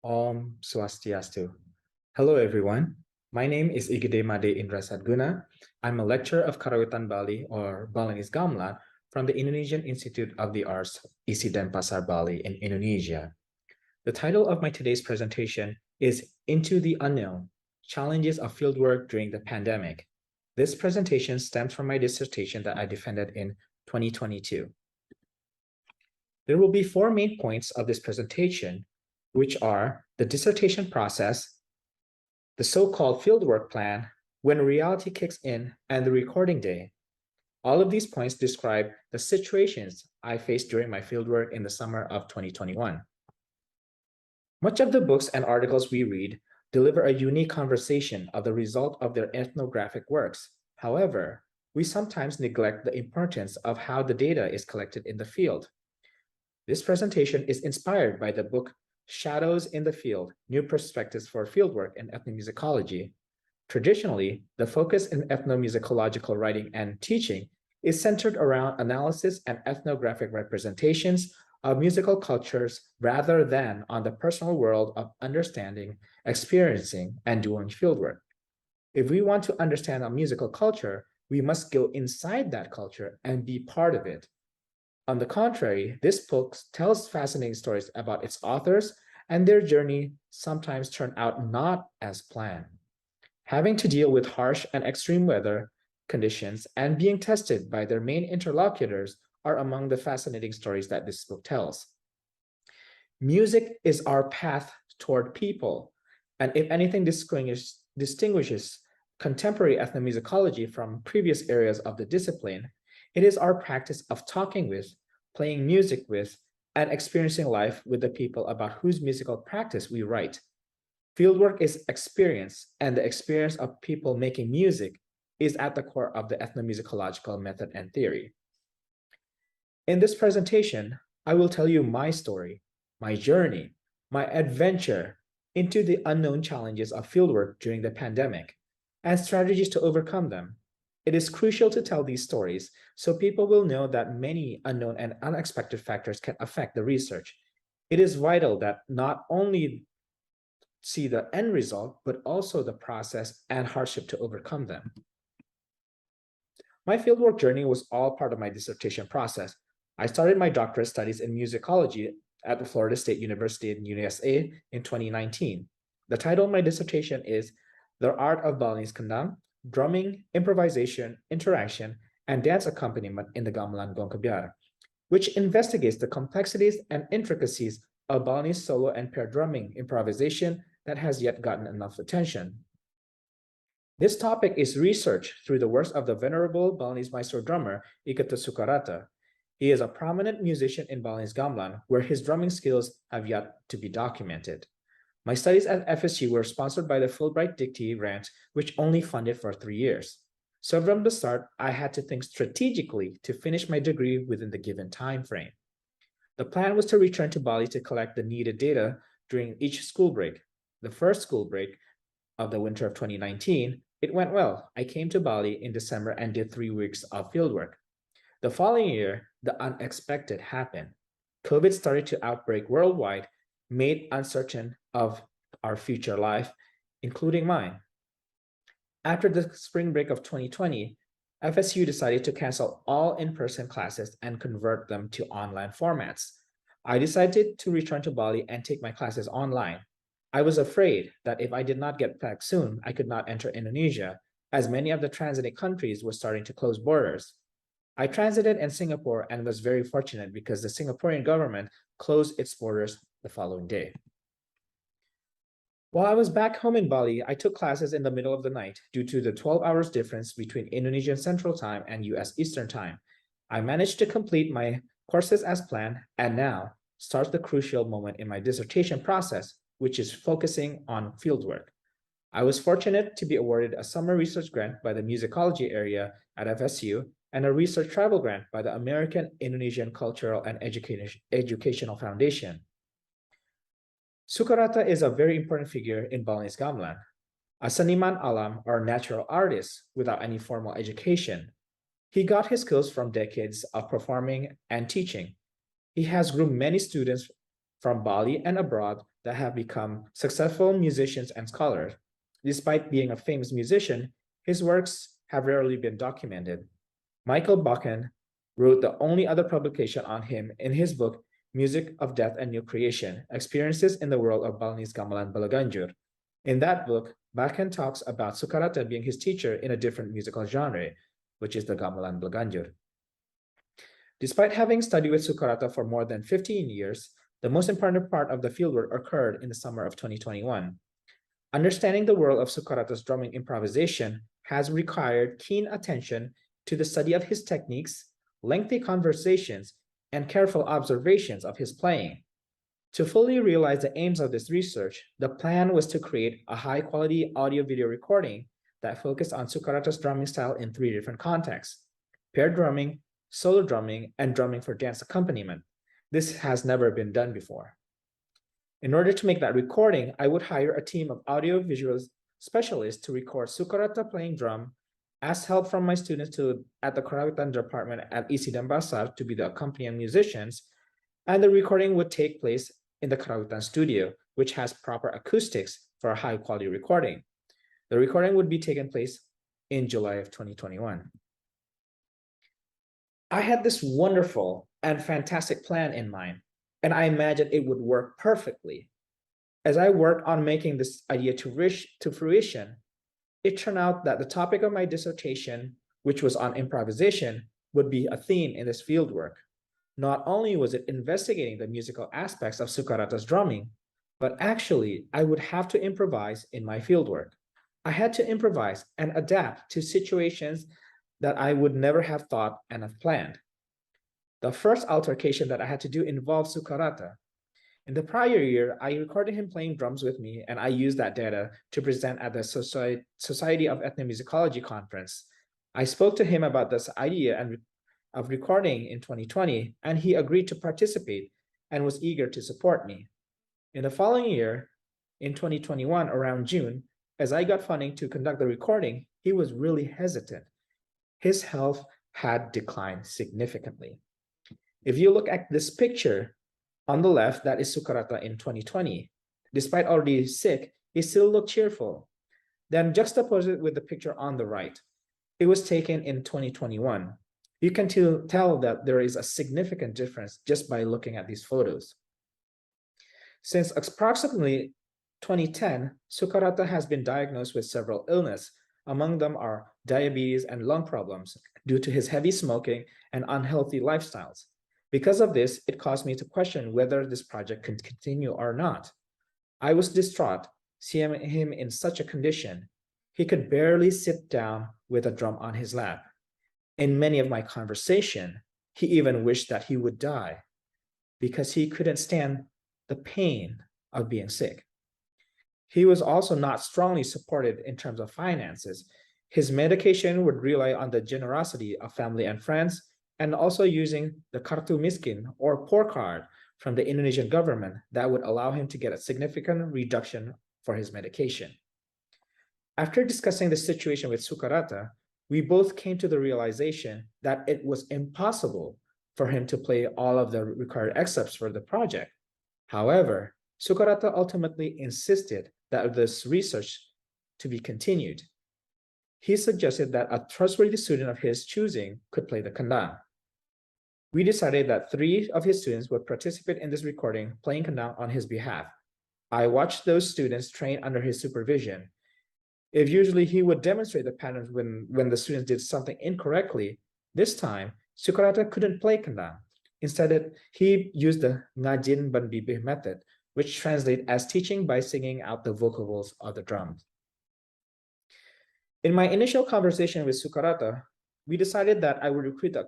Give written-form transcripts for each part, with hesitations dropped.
Om Swastiastu. Hello, everyone. My name is Igede Made Indra Sadguna. I'm a lecturer of Karawitan Bali or Balinese Gamelan from the Indonesian Institute of the Arts, Isi Denpasar, Bali in Indonesia. The title of my today's presentation is Into the Unknown, Challenges of Fieldwork During the Pandemic. This presentation stems from my dissertation that I defended in 2022. There will be four main points of this presentation, which are the dissertation process, the so-called fieldwork plan, when reality kicks in, and the recording day. All of these points describe the situations I faced during my fieldwork in the summer of 2021. Much of the books and articles we read deliver a unique conversation of the result of their ethnographic works. However, we sometimes neglect the importance of how the data is collected in the field. This presentation is inspired by the book Shadows in the Field, New Perspectives for Fieldwork and Ethnomusicology. Traditionally, the focus in ethnomusicological writing and teaching is centered around analysis and ethnographic representations of musical cultures rather than on the personal world of understanding, experiencing, and doing fieldwork. If we want to understand a musical culture, we must go inside that culture and be part of it. On the contrary, this book tells fascinating stories about its authors, and their journey sometimes turn out not as planned. Having to deal with harsh and extreme weather conditions and being tested by their main interlocutors are among the fascinating stories that this book tells. Music is our path toward people, and if anything distinguishes contemporary ethnomusicology from previous areas of the discipline, it is our practice of talking with, playing music with, and experiencing life with the people about whose musical practice we write. Fieldwork is experience, and the experience of people making music is at the core of the ethnomusicological method and theory. In this presentation, I will tell you my story, my journey, my adventure into the unknown challenges of fieldwork during the pandemic, and strategies to overcome them. It is crucial to tell these stories so people will know that many unknown and unexpected factors can affect the research. It is vital that not only see the end result, but also the process and hardship to overcome them. My fieldwork journey was all part of my dissertation process. I started my doctorate studies in musicology at the Florida State University in USA in 2019. The title of my dissertation is The Art of Balinese Kendang, Drumming, Improvisation, Interaction, and Dance Accompaniment in the Gamelan Gong Kebyar, which investigates the complexities and intricacies of Balinese solo and pair drumming improvisation that has yet gotten enough attention. This topic is researched through the works of the venerable Balinese maestro drummer Iketa Sukarata. He is a prominent musician in Balinese Gamelan, where his drumming skills have yet to be documented. My studies at FSU were sponsored by the Fulbright Dictee grant, which only funded for 3 years. So from the start, I had to think strategically to finish my degree within the given time frame. The plan was to return to Bali to collect the needed data during each school break. The first school break of the winter of 2019, it went well. I came to Bali in December and did 3 weeks of fieldwork. The following year, the unexpected happened. COVID started to outbreak worldwide, made uncertain of our future life, including mine. After the spring break of 2020, FSU decided to cancel all in-person classes and convert them to online formats. I decided to return to Bali and take my classes online. I was afraid that if I did not get back soon, I could not enter Indonesia, as many of the transiting countries were starting to close borders. I transited in Singapore and was very fortunate because the Singaporean government closed its borders the following day. While I was back home in Bali, I took classes in the middle of the night due to the 12 hours difference between Indonesian Central Time and US Eastern Time. I managed to complete my courses as planned, and now starts the crucial moment in my dissertation process, which is focusing on fieldwork. I was fortunate to be awarded a summer research grant by the musicology area at FSU and a research travel grant by the American Indonesian Cultural and Educational Foundation. Sukarata is a very important figure in Balinese Gamelan, a seniman alam or natural artist without any formal education. He got his skills from decades of performing and teaching. He has groomed many students from Bali and abroad that have become successful musicians and scholars. Despite being a famous musician, his works have rarely been documented. Michael Bakken wrote the only other publication on him in his book, Music of Death and New Creation, Experiences in the World of Balinese Gamelan Balaganjur. In that book, Bakken talks about Sukarata being his teacher in a different musical genre, which is the Gamelan Balaganjur. Despite having studied with Sukarata for more than 15 years, the most important part of the fieldwork occurred in the summer of 2021. Understanding the world of Sukarata's drumming improvisation has required keen attention to the study of his techniques, lengthy conversations, and careful observations of his playing. To fully realize the aims of this research, the plan was to create a high-quality audio-video recording that focused on Sukarata's drumming style in 3 different contexts: paired drumming, solo drumming, and drumming for dance accompaniment. This has never been done before. In order to make that recording, I would hire a team of audio-visual specialists to record Sukarata playing drum, ask help from my students at the Karawitan department at ISI Denpasar to be the accompanying musicians, and the recording would take place in the Karawitan studio, which has proper acoustics for a high-quality recording. The recording would be taken place in July of 2021. I had this wonderful and fantastic plan in mind, and I imagined it would work perfectly. As I worked on making this idea to fruition, it turned out that the topic of my dissertation, which was on improvisation, would be a theme in this fieldwork. Not only was it investigating the musical aspects of Sukarata's drumming, but actually I would have to improvise in my fieldwork. I had to improvise and adapt to situations that I would never have thought and have planned. The first altercation that I had to do involved Sukarata. In the prior year, I recorded him playing drums with me, and I used that data to present at the Society of Ethnomusicology conference. I spoke to him about this idea of recording in 2020, and he agreed to participate and was eager to support me. In the following year, in 2021, around June, as I got funding to conduct the recording, he was really hesitant. His health had declined significantly. If you look at this picture on the left, that is Sukarata in 2020. Despite already sick, he still looked cheerful. Then juxtapose it with the picture on the right. It was taken in 2021. You can tell that there is a significant difference just by looking at these photos. Since approximately 2010, Sukarata has been diagnosed with several illnesses. Among them are diabetes and lung problems due to his heavy smoking and unhealthy lifestyles. Because of this, it caused me to question whether this project can continue or not. I was distraught seeing him in such a condition. He could barely sit down with a drum on his lap. In many of my conversations, he even wished that he would die because he couldn't stand the pain of being sick. He was also not strongly supported in terms of finances. His medication would rely on the generosity of family and friends, and also using the kartu miskin or poor card from the Indonesian government that would allow him to get a significant reduction for his medication. After discussing the situation with Sukarata, we both came to the realization that it was impossible for him to play all of the required excerpts for the project. However, Sukarata ultimately insisted that this research to be continued. He suggested that a trustworthy student of his choosing could play the kandang. We decided that 3 of his students would participate in this recording playing kandang on his behalf. I watched those students train under his supervision. If usually he would demonstrate the patterns when the students did something incorrectly, this time Sukarata couldn't play kandang. Instead, he used the ngajin ban bibih method, which translates as teaching by singing out the vocals of the drums. In my initial conversation with Sukarata, we decided that I would recruit the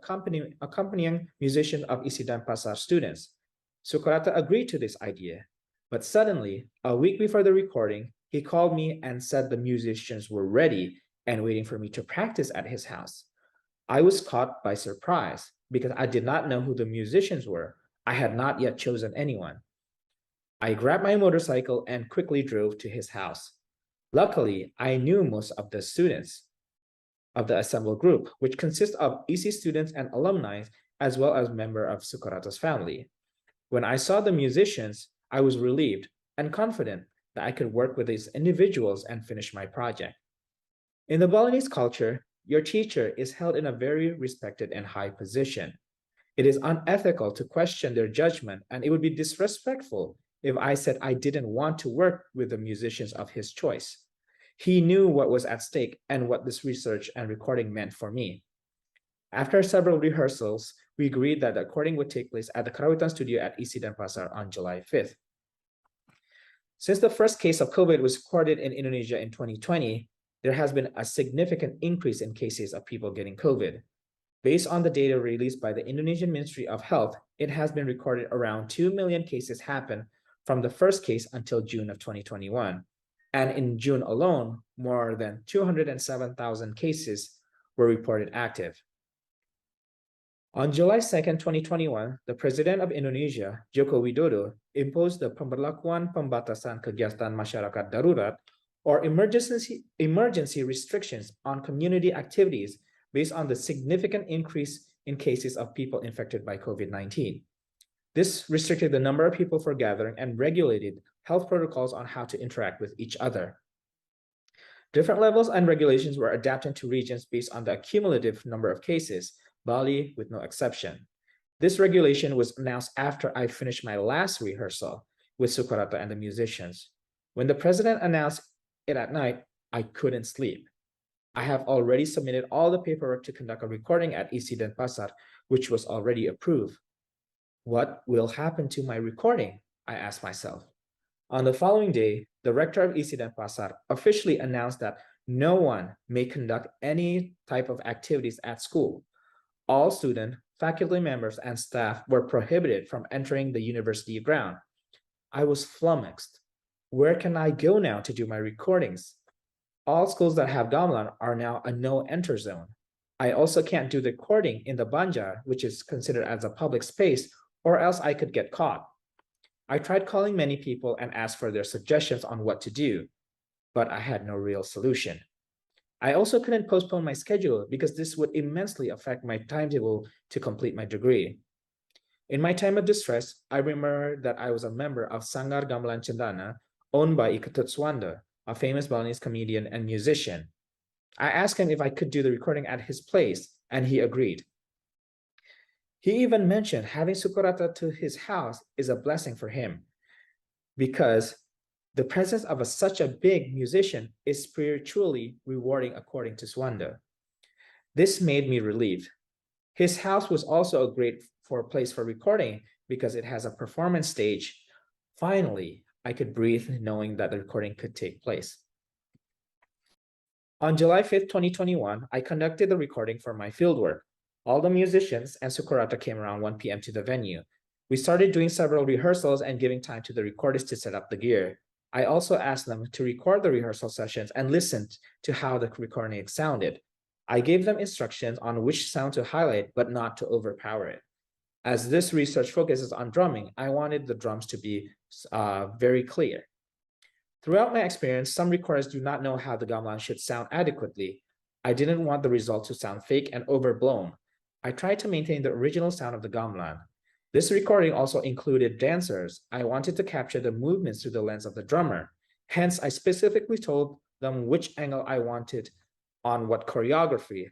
accompanying musician of ISI Denpasar students. Sukarata agreed to this idea, but suddenly, a week before the recording, he called me and said the musicians were ready and waiting for me to practice at his house. I was caught by surprise because I did not know who the musicians were. I had not yet chosen anyone. I grabbed my motorcycle and quickly drove to his house. Luckily, I knew most of the students of the assembled group, which consists of ISI students and alumni, as well as members of Sukarata's family. When I saw the musicians, I was relieved and confident that I could work with these individuals and finish my project. In the Balinese culture, your teacher is held in a very respected and high position. It is unethical to question their judgment, and it would be disrespectful if I said I didn't want to work with the musicians of his choice. He knew what was at stake and what this research and recording meant for me. After several rehearsals, we agreed that the recording would take place at the Karawitan studio at Isi Denpasar on July 5th. Since the first case of COVID was recorded in Indonesia in 2020, there has been a significant increase in cases of people getting COVID. Based on the data released by the Indonesian Ministry of Health, it has been recorded around 2 million cases happen from the first case until June of 2021. And in June alone, more than 207,000 cases were reported active. On July 2nd, 2021, the President of Indonesia, Joko Widodo, imposed the Pemberlakuan Pembatasan Kegiatan Masyarakat Darurat, or emergency restrictions on community activities based on the significant increase in cases of people infected by COVID-19. This restricted the number of people for gathering and regulated health protocols on how to interact with each other. Different levels and regulations were adapted to regions based on the accumulative number of cases, Bali with no exception. This regulation was announced after I finished my last rehearsal with Sukarata and the musicians. When the president announced it at night, I couldn't sleep. I have already submitted all the paperwork to conduct a recording at Isi Denpasar, which was already approved. What will happen to my recording? I asked myself. On the following day, the rector of Isi Denpasar officially announced that no one may conduct any type of activities at school. All students, faculty members, and staff were prohibited from entering the university ground. I was flummoxed. Where can I go now to do my recordings? All schools that have gamelan are now a no-enter zone. I also can't do the recording in the Banjar, which is considered as a public space, or else I could get caught. I tried calling many people and asked for their suggestions on what to do, but I had no real solution. I also couldn't postpone my schedule because this would immensely affect my timetable to complete my degree. In my time of distress, I remember that I was a member of Sanggar Gamelan Cendana, owned by Iketut Swanda, a famous Balinese comedian and musician. I asked him if I could do the recording at his place, and he agreed. He even mentioned having Sukarata to his house is a blessing for him because the presence of such a big musician is spiritually rewarding according to Swanda. This made me relieved. His house was also a great place for recording because it has a performance stage. Finally, I could breathe knowing that the recording could take place. On July 5th, 2021, I conducted the recording for my fieldwork. All the musicians and Sukarata came around 1 p.m. to the venue. We started doing several rehearsals and giving time to the recordists to set up the gear. I also asked them to record the rehearsal sessions and listened to how the recording sounded. I gave them instructions on which sound to highlight, but not to overpower it. As this research focuses on drumming, I wanted the drums to be very clear. Throughout my experience, some recorders do not know how the gamelan should sound adequately. I didn't want the result to sound fake and overblown. I tried to maintain the original sound of the gamelan. This recording also included dancers. I wanted to capture the movements through the lens of the drummer. Hence, I specifically told them which angle I wanted on what choreography.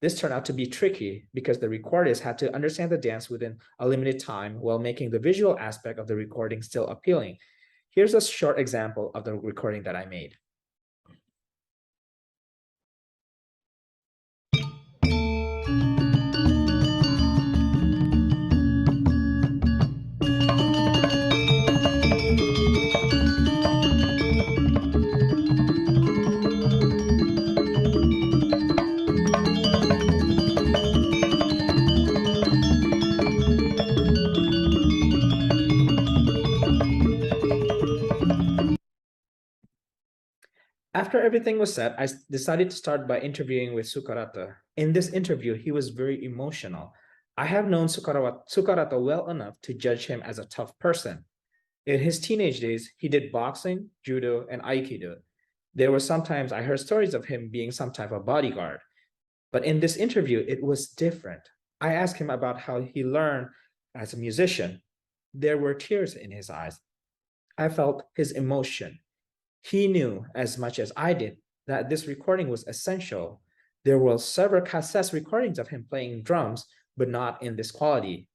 This turned out to be tricky because the recorders had to understand the dance within a limited time while making the visual aspect of the recording still appealing. Here's a short example of the recording that I made. After everything was set, I decided to start by interviewing with Sukarata. In this interview, he was very emotional. I have known Sukarata well enough to judge him as a tough person. In his teenage days, he did boxing, judo, and aikido. There were sometimes I heard stories of him being some type of bodyguard. But in this interview, it was different. I asked him about how he learned as a musician. There were tears in his eyes. I felt his emotion. He knew as much as I did that this recording was essential. There were several cassette recordings of him playing drums, but not in this quality.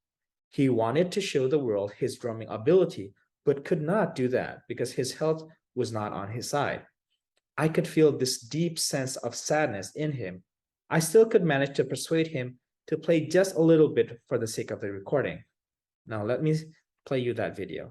He wanted to show the world his drumming ability, but could not do that because his health was not on his side. I could feel this deep sense of sadness in him. I still could manage to persuade him to play just a little bit for the sake of the recording. Now let me play you that video.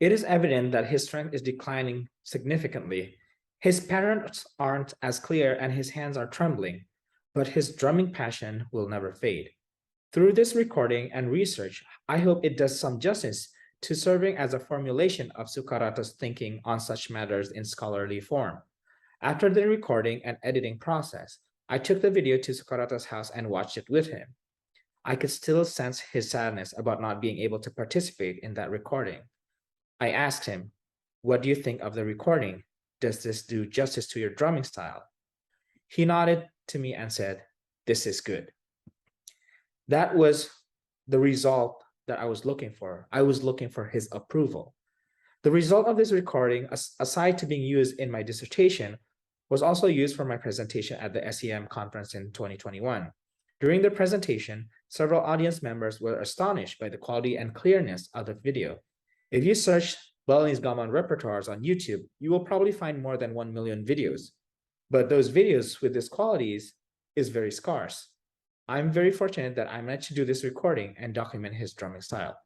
It is evident that his strength is declining significantly. His patterns aren't as clear and his hands are trembling, but his drumming passion will never fade. Through this recording and research, I hope it does some justice to serving as a formulation of Sukarata's thinking on such matters in scholarly form. After the recording and editing process, I took the video to Sukarata's house and watched it with him. I could still sense his sadness about not being able to participate in that recording. I asked him, "What do you think of the recording? Does this do justice to your drumming style?" He nodded to me and said, "This is good." That was the result that I was looking for. I was looking for his approval. The result of this recording, aside to being used in my dissertation, was also used for my presentation at the SEM conference in 2021. During the presentation, several audience members were astonished by the quality and clearness of the video. If you search Balinese gamelan repertoires on YouTube, you will probably find more than 1 million videos. But those videos with these qualities is very scarce. I'm very fortunate that I managed to do this recording and document his drumming style.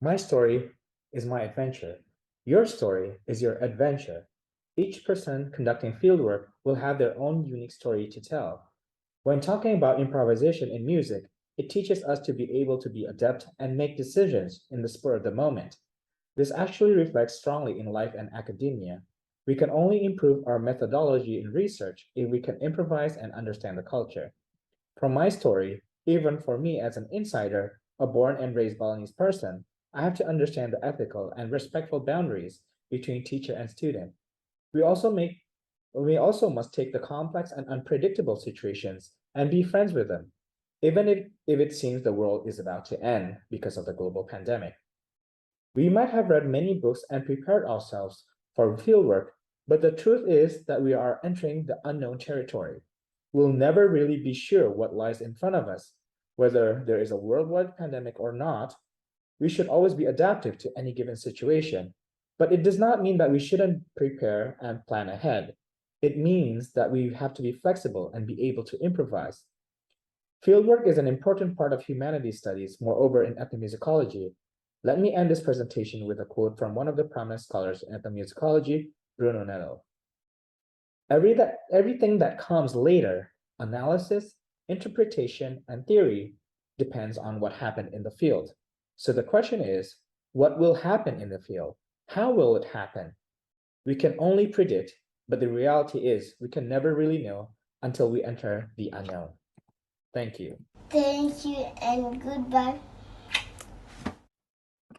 My story is my adventure. Your story is your adventure. Each person conducting fieldwork will have their own unique story to tell. When talking about improvisation in music, it teaches us to be able to be adept and make decisions in the spur of the moment. This actually reflects strongly in life and academia. We can only improve our methodology in research if we can improvise and understand the culture. From my story, even for me as an insider, a born and raised Balinese person, I have to understand the ethical and respectful boundaries between teacher and student. We also must take the complex and unpredictable situations and be friends with them, even if it seems the world is about to end because of the global pandemic. We might have read many books and prepared ourselves for fieldwork, but the truth is that we are entering the unknown territory. We'll never really be sure what lies in front of us. Whether there is a worldwide pandemic or not, we should always be adaptive to any given situation. But it does not mean that we shouldn't prepare and plan ahead. It means that we have to be flexible and be able to improvise. Fieldwork is an important part of humanities studies, moreover in ethnomusicology. Let me end this presentation with a quote from one of the prominent scholars in ethnomusicology, Bruno Netto. Everything that comes later, analysis, interpretation, and theory, depends on what happened in the field. So the question is, what will happen in the field? How will it happen? We can only predict, but the reality is we can never really know until we enter the unknown. Thank you. Thank you and goodbye.